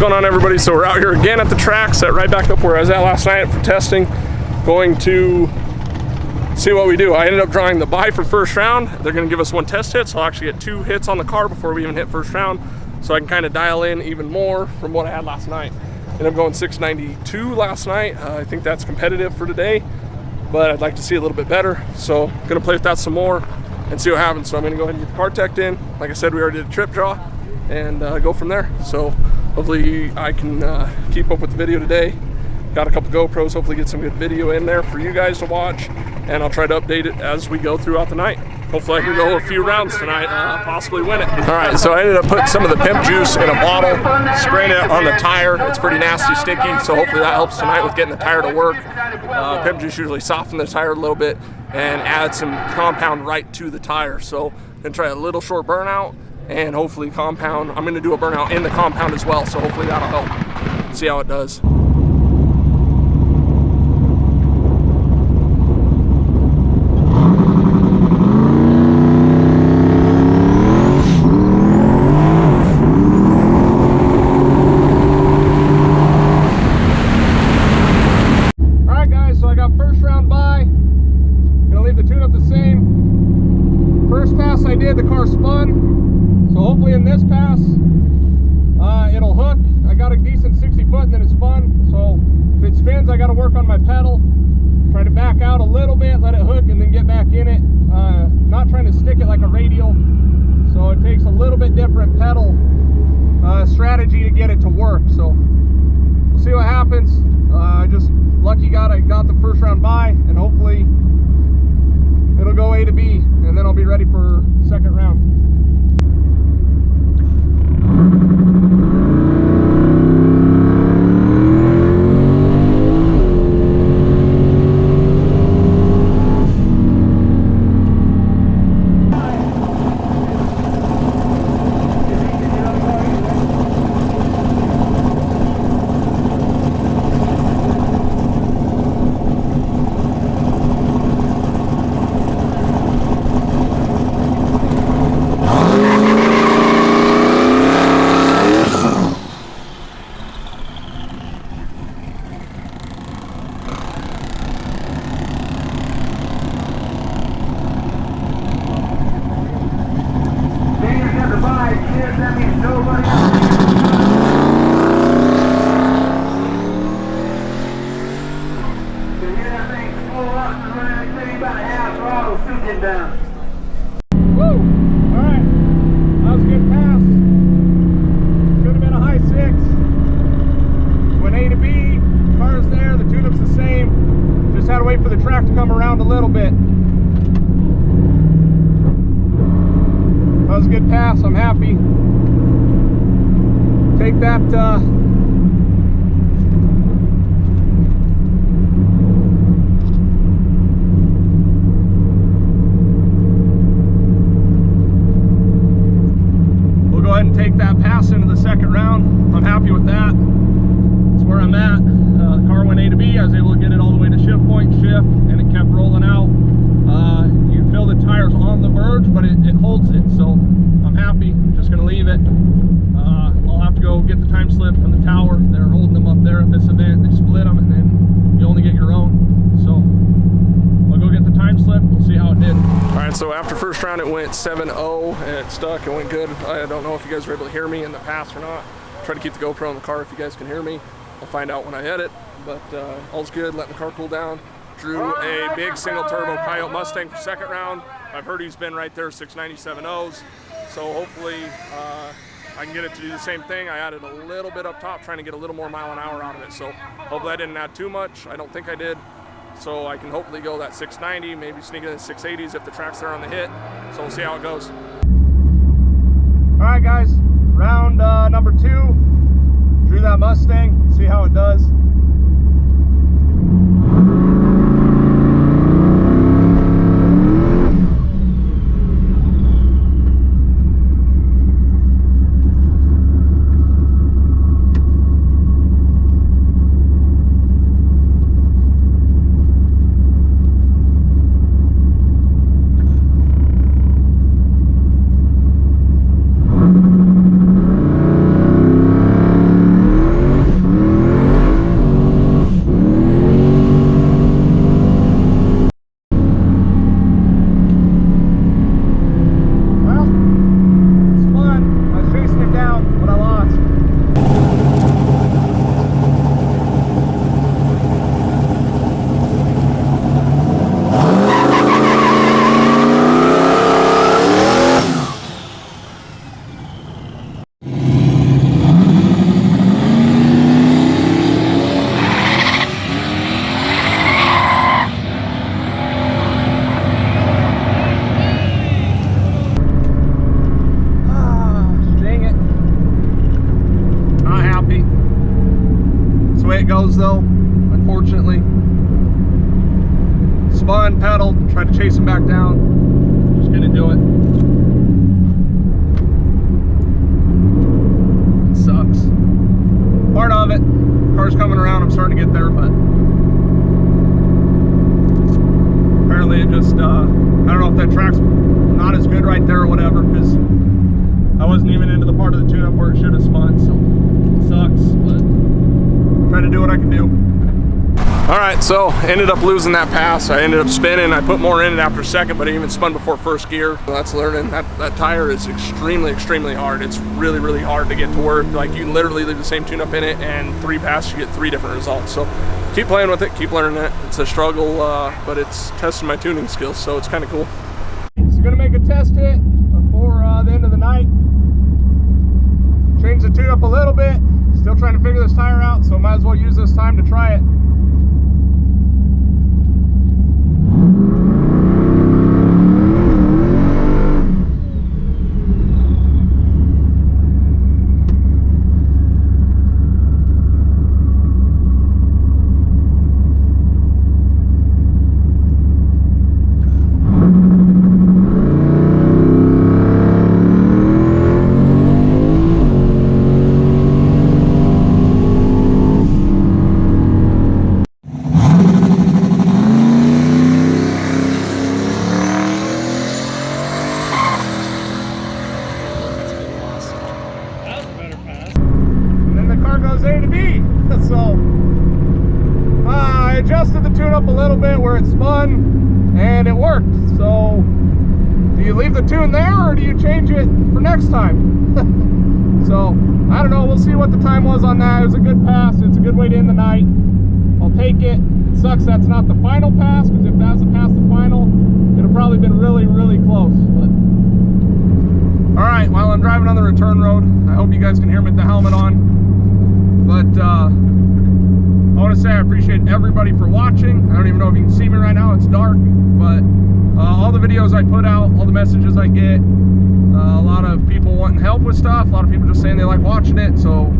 going on, everybody? So we're out here again at the track, set right back up where I was at last night for testing. Going to see what we do. I ended up drawing the buy for first round. They're going to give us one test hit, so I'll actually get 2 hits on the car before we even hit first round, so I can kind of dial in even more from what I had last night. Ended up going 692 last night. I think that's competitive for today, but I'd like to see a little bit better, so I'm going to play with that some more and see what happens. So I'm going to go ahead and get the car teched in. Like I said, we already did a trip draw, and go from there. So hopefully I can keep up with the video today. Got a couple GoPros, hopefully get some good video in there for you guys to watch, and I'll try to update it as we go throughout the night. Hopefully I can go a few rounds tonight, possibly win it. All right, so I ended up putting some of the pimp juice in a bottle, spraying it on the tire. It's pretty nasty, sticky, so hopefully that helps tonight with getting the tire to work. Pimp juice usually softens the tire a little bit and add some compound right to the tire. So I'm gonna try a little short burnout and hopefully compound. I'm gonna do a burnout in the compound as well, so hopefully that'll help. See how it does. The car spun, so hopefully in this pass it'll hook. I got a decent 60 foot and then it spun, so if it spins I got to work on my pedal, try to back out a little bit, let it hook, and then get back in it. Not trying to stick it like a radial, so it takes a little bit different pedal strategy to get it to work. So we'll see what happens. Just lucky I got the first round buy, and hopefully it'll go A to B, and then I'll be ready for second round. For the track to come around a little bit. That was a good pass. I'm happy. Take that we'll go ahead and take that pass into the second round. I'm happy with that. That's where I'm at. The car went A to B. I was able to get it all the way to shift point, and it kept rolling out. You feel the tires on the verge, but it holds it, so I'm happy. Just gonna leave it. I'll have to go get the time slip from the tower. They're holding them up there at this event. They split them, and then you only get your own. So I'll go get the time slip. We'll see how it did. All right, so after first round it went 7-0 and it stuck. It went good. I don't know if you guys were able to hear me in the pass or not. Try to keep the GoPro in the car if you guys can hear me. I'll find out when I edit, but all's good. Letting the car cool down. Drew a big single turbo Coyote Mustang for second round. I've heard he's been right there 697Os, so hopefully I can get it to do the same thing. I added a little bit up top, trying to get a little more mile an hour out of it, so hopefully I didn't add too much. I don't think I did, so I can hopefully go that 690, maybe sneak in the 680s if the track's there on the hit, so we'll see how it goes. All right guys, round number 2. Drew that Mustang, see how it does. goes though, unfortunately. Spun, pedaled, tried to chase him back down. Just gonna do it. It sucks. Part of it. Car's coming around, I'm starting to get there, but apparently it just, I don't know if that track's not as good right there or whatever, because I wasn't even into the part of the tune-up where it should have spun, so it sucks, but try to do what I can do. All right, so ended up losing that pass. I ended up spinning. I put more in it after second, but it even spun before first gear. So that's learning. That tire is extremely hard. It's really hard to get to work. Like, you can literally leave the same tune-up in it, and 3 passes, you get 3 different results. So keep playing with it, keep learning it. It's a struggle, but it's testing my tuning skills, so it's kind of cool. So gonna make a test hit before the end of the night. Change the tune up a little bit. Still trying to figure this tire out, so might as well use this time to try it. So I adjusted the tune up a little bit where it spun and it worked. So do you leave the tune there or do you change it for next time? So I don't know, we'll see what the time was on that. It was a good pass. It's a good way to end the night. I'll take it. It sucks that's not the final pass, because if that was past the final, it'd have probably been really close. But all right, while I'm driving on the return road, I hope you guys can hear me with the helmet on. But I want to say I appreciate everybody for watching. I don't even know if you can see me right now, it's dark, but all the videos I put out, all the messages I get, a lot of people wanting help with stuff, a lot of people just saying they like watching it, so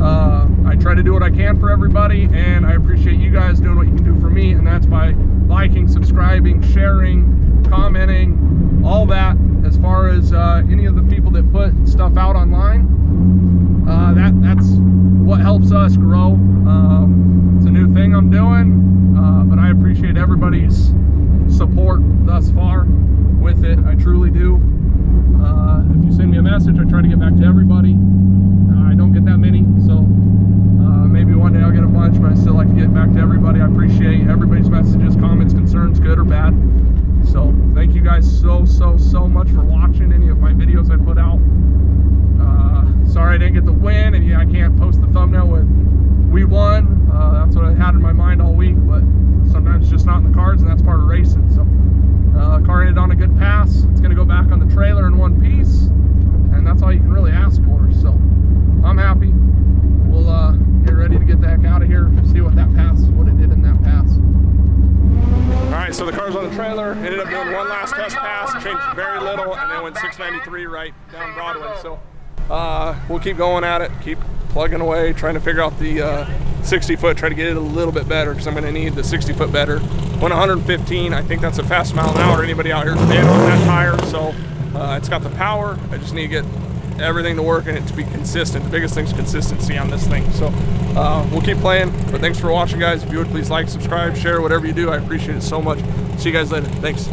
I try to do what I can for everybody, and I appreciate you guys doing what you can do for me, and that's by liking, subscribing, sharing, commenting, all that. As far as any of the people that put stuff out online, that's what helps us grow. It's a new thing I'm doing, but I appreciate everybody's support thus far with it. I truly do. If you send me a message, I try to get back to everybody. I don't get that many, so maybe one day I'll get a bunch, but I still like to get back to everybody. I appreciate everybody's messages, comments, concerns, good or bad. So thank you guys so much for watching any of my videos I put out. Sorry I didn't get the win, and yeah, I can't post the thumbnail with we won. That's what I had in my mind all week, but sometimes it's just not in the cards, and that's part of racing. So car ended on a good pass. It's gonna go back on the trailer in one piece, and that's all you can really ask for. So I'm happy. We'll get ready to get the heck out of here, see what it did in that pass. All right, so the car's on the trailer. Ended up doing one last test pass, changed very little, and then went 693 right down Broadway. So we'll keep going at it, keep plugging away, trying to figure out the 60 foot, try to get it a little bit better, because I'm going to need the 60 foot better. Went 115, I think that's a fast mile an hour. Anybody out here is been on that tire, so it's got the power. I just need to get everything to work and it to be consistent. The biggest thing is consistency on this thing. So we'll keep playing, but thanks for watching, guys. If you would please like, subscribe, share, whatever you do, I appreciate it so much. See you guys later. Thanks.